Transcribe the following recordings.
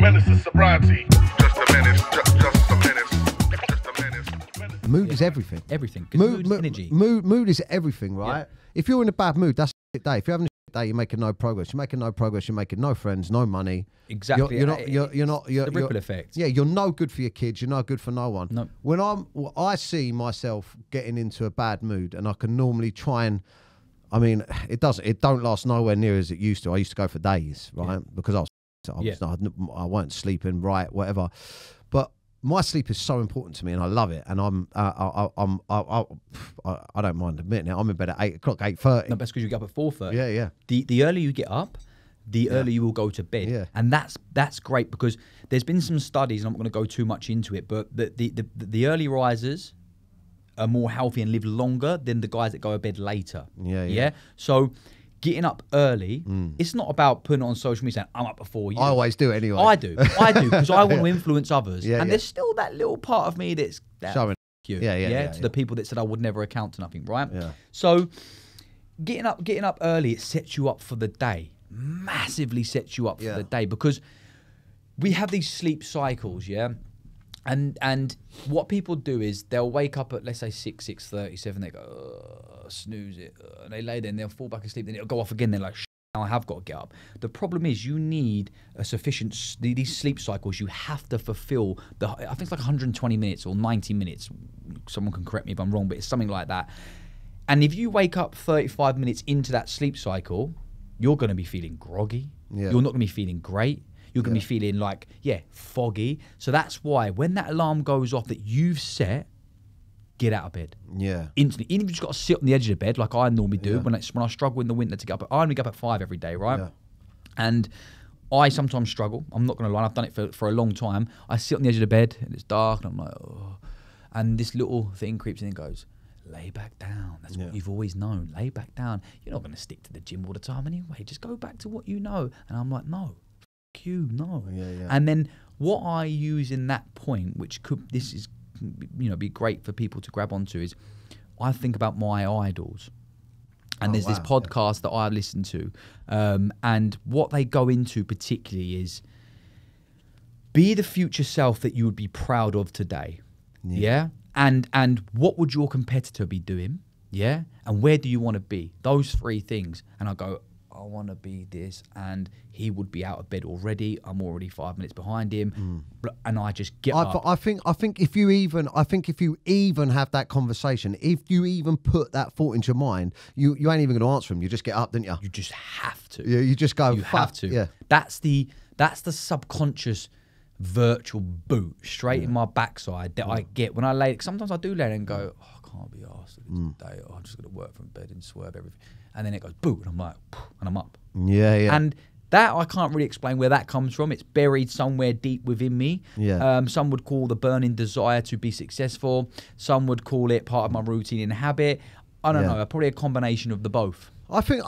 Menace to sobriety. Just a menace, just a menace. Just a menace. Mood is everything. Everything. Mood is energy. Mood is everything, right? Yeah. If you're in a bad mood, that's a shit day. If you're having a shit day, you're making no progress. You're making no progress. You're making no friends, no money. Exactly. You're not. The ripple effect. Yeah, you're no good for your kids. You're no good for no one. No. When I see myself getting into a bad mood, and I can normally try and, I mean, it don't last nowhere near as it used to. I used to go for days, right? Because I weren't sleeping right, whatever. But my sleep is so important to me, and I love it. And I don't mind admitting it. I'm in bed at 8 o'clock, 8:30. No, that's because you get up at 4:30. Yeah. The earlier you get up, the earlier you will go to bed. Yeah. And that's great, because there's been some studies, and I'm not going to go too much into it, but the early risers are more healthy and live longer than the guys that go to bed later. Yeah. So getting up early, it's not about putting it on social media saying, I'm up before you. I always do it anyway. I do, because I want to influence others. Yeah, and yeah. there's still that little part of me that's Showing you. Yeah, to the people that said I would never account to nothing, right? Yeah. So getting up early, it sets you up for the day. Massively sets you up for the day, because we have these sleep cycles, and what people do is they'll wake up at, let's say, 6:30, 7, they go, snooze it, and they lay there and they'll fall back asleep, then it'll go off again, they're like, now I have got to get up. The problem is you need a sufficient, these sleep cycles, you have to fulfill, I think it's like 120 minutes or 90 minutes, someone can correct me if I'm wrong, but it's something like that. And if you wake up 35 minutes into that sleep cycle, you're going to be feeling groggy. Yeah. You're not going to be feeling great. You're going to be feeling like, foggy. So that's why when that alarm goes off that you've set, get out of bed. Yeah. Instantly. Even if you've just got to sit on the edge of the bed, like I normally do, when I struggle in the winter to get up. I only get up at 5 every day, right? Yeah. And I sometimes struggle. I'm not going to lie. I've done it for a long time. I sit on the edge of the bed and it's dark and I'm like, oh. And this little thing creeps in and goes, lay back down. That's what you've always known. Lay back down. You're not going to stick to the gym all the time anyway. Just go back to what you know. And I'm like, no. You no. Yeah. And then what I use in that point, which be great for people to grab onto, is I think about my idols. And there's this podcast that I listen to, and what they go into particularly is be the future self that you would be proud of today. Yeah. And what would your competitor be doing? Yeah. And where do you want to be? Those 3 things. And I go, I want to be this, and he would be out of bed already. I'm already 5 minutes behind him, and I just get up. I think if you even have that conversation, if you even put that thought into your mind, you ain't even going to answer him. You just get up, don't you? You just have to. Yeah, you just go. You have to. Yeah. That's the subconscious virtual boot straight in my backside that I get when I lay. Sometimes I do lay there and go, oh, I can't be arsed today. Oh, I'm just going to work from bed and swerve everything. And then it goes boom, and I'm like, and I'm up. Yeah. And that I can't really explain where that comes from. It's buried somewhere deep within me. Yeah. Some would call the burning desire to be successful. Some would call it part of my routine and habit. I don't know. Probably a combination of the both. I think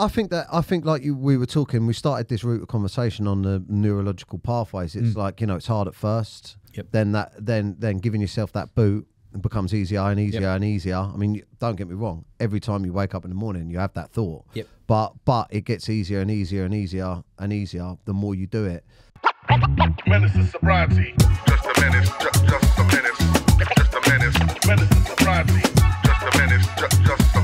like we were talking, we started this route of conversation on the neurological pathways. It's like, it's hard at first. Yep. Then giving yourself that boot, it becomes easier and easier and easier. I mean, don't get me wrong. Every time you wake up in the morning, you have that thought. Yep. But it gets easier and easier and easier and easier the more you do it. Menace to sobriety. Just a menace. Just a menace. Just a menace. Menace to sobriety. Just a menace. Just